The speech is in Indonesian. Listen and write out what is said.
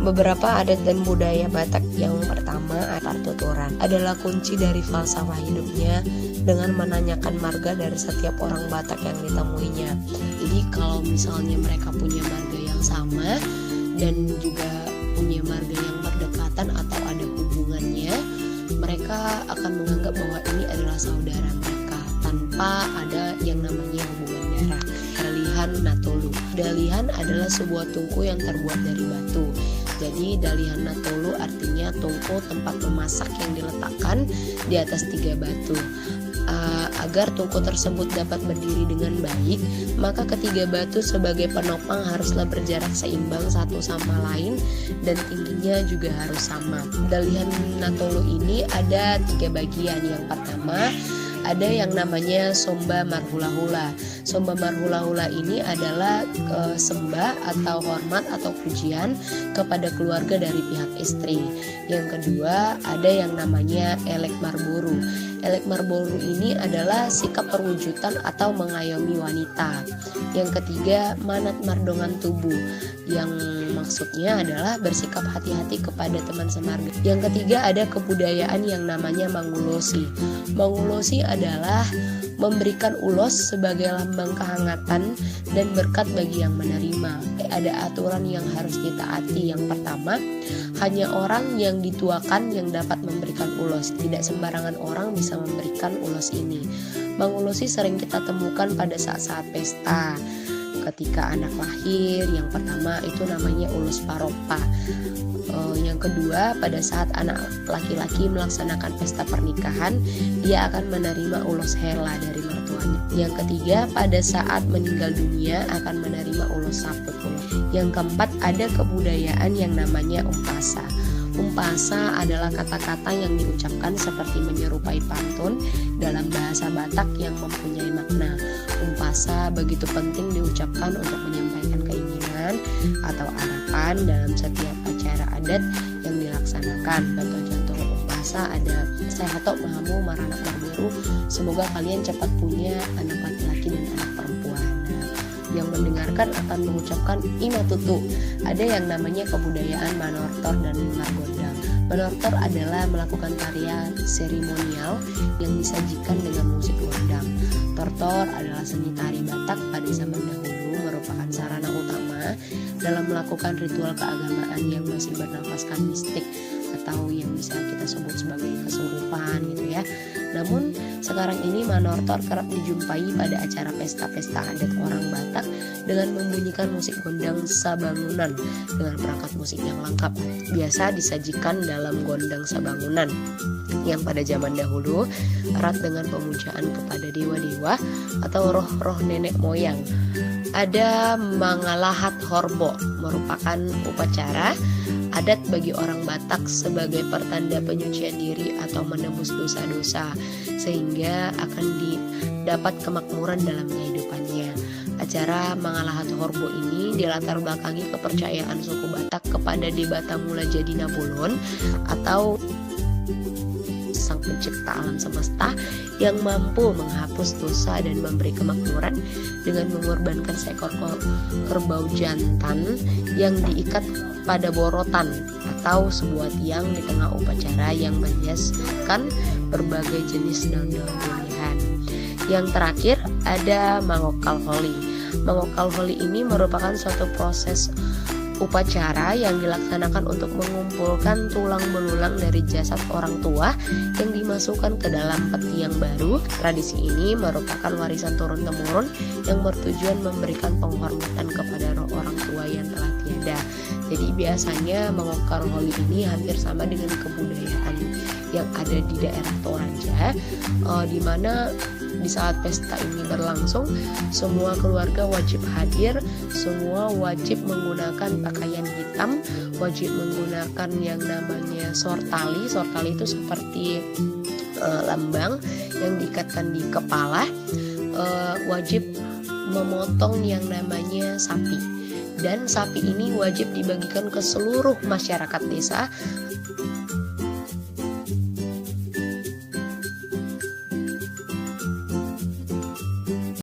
Beberapa adat dan budaya Batak yang pertama tuturan adalah kunci dari falsafah hidupnya dengan menanyakan marga dari setiap orang Batak yang ditemuinya. Jadi kalau misalnya mereka punya marga yang sama dan juga punya marga yang berdekatan atau ada hubungannya, mereka akan menganggap bahwa ini adalah saudara mereka tanpa ada yang namanya hubungan darah. Dalihan Natolu. Dalihan adalah sebuah tungku yang terbuat dari batu. Jadi dalihan Natolu artinya tungku tempat memasak yang diletakkan di atas 3 batu. Agar tungku tersebut dapat berdiri dengan baik, maka ketiga batu sebagai penopang haruslah berjarak seimbang satu sama lain dan tingginya juga harus sama. Dalihan Natolu ini ada 3 bagian. Yang pertama ada yang namanya Somba Marhula-hula. Somba Marhula-hula ini adalah sembah atau hormat atau pujian kepada keluarga dari pihak istri. Yang kedua ada yang namanya Elek Marburu. Elek Marburu ini adalah sikap perwujudan atau mengayomi wanita. Yang ketiga Manat Mardongan Tubuh, yang maksudnya adalah bersikap hati-hati kepada teman semarga. Yang ketiga ada kebudayaan yang namanya Mangulosi. Mangulosi adalah memberikan ulos sebagai lambang kehangatan dan berkat bagi yang menerima. Ada aturan yang harus ditaati. Yang pertama, hanya orang yang dituakan yang dapat memberikan ulos. Tidak sembarangan orang bisa memberikan ulos ini. Mangulosi sering kita temukan pada saat-saat pesta. Ketika anak lahir, yang pertama itu namanya ulus paropa. Yang kedua, pada saat anak laki-laki melaksanakan pesta pernikahan, dia akan menerima ulos hela dari mertuanya. Yang ketiga, pada saat meninggal dunia akan menerima ulos saput. Yang keempat, ada kebudayaan yang namanya umpasa. Umpasa adalah kata-kata yang diucapkan seperti menyerupai pantun dalam bahasa Batak yang mempunyai makna. Umpasa begitu penting diucapkan untuk menyampaikan keinginan atau harapan dalam setiap acara adat yang dilaksanakan. Contoh-contoh umpasa ada Sehatok Mahamu Maranak Marbiru, semoga kalian cepat punya anak laki-laki dan anak perempuan. Yang mendengarkan akan mengucapkan Imatutu. Ada yang namanya kebudayaan Manortor dan Margondang. Manortor adalah melakukan tarian seremonial yang disajikan dengan musik gondang. Tortor adalah seni tari Batak pada zaman dahulu, merupakan sarana utama dalam melakukan ritual keagamaan yang masih bernafaskan mistik atau yang bisa kita sebut sebagai kesurupan gitu ya. Namun sekarang ini Manortor kerap dijumpai pada acara pesta-pesta adat orang Batak dengan membunyikan musik gondang sabangunan dengan perangkat musik yang lengkap. Biasa disajikan dalam gondang sabangunan yang pada zaman dahulu erat dengan pemujaan kepada dewa-dewa atau roh-roh nenek moyang. Ada Mangalahat Horbo, merupakan upacara adat bagi orang Batak sebagai pertanda penyucian diri atau menebus dosa-dosa sehingga akan didapat kemakmuran dalam kehidupannya. Acara Mangalahat Horbo ini dilatar belakangi kepercayaan suku Batak kepada Debata Mula Jadi Nabulon atau sang pencipta alam semesta yang mampu menghapus dosa dan memberi kemakmuran dengan mengorbankan seekor kerbau jantan yang diikat pada borotan atau sebuah tiang di tengah upacara yang menghiaskan berbagai jenis daun-daun pilihan. Yang terakhir ada Mangokal Holi. Mangokal Holi ini merupakan suatu proses upacara yang dilaksanakan untuk mengumpulkan tulang belulang dari jasad orang tua yang dimasukkan ke dalam peti yang baru. Tradisi ini merupakan warisan turun-temurun yang bertujuan memberikan penghormatan kepada roh orang tua yang telah tiada. Jadi biasanya Mangokal Holi ini hampir sama dengan kebudayaan yang ada di daerah Toraja, di mana di saat pesta ini berlangsung, semua keluarga wajib hadir, semua wajib menggunakan pakaian hitam, wajib menggunakan yang namanya sortali. Sortali itu seperti lambang yang diikatkan di kepala, wajib memotong yang namanya sapi. Dan sapi ini wajib dibagikan ke seluruh masyarakat desa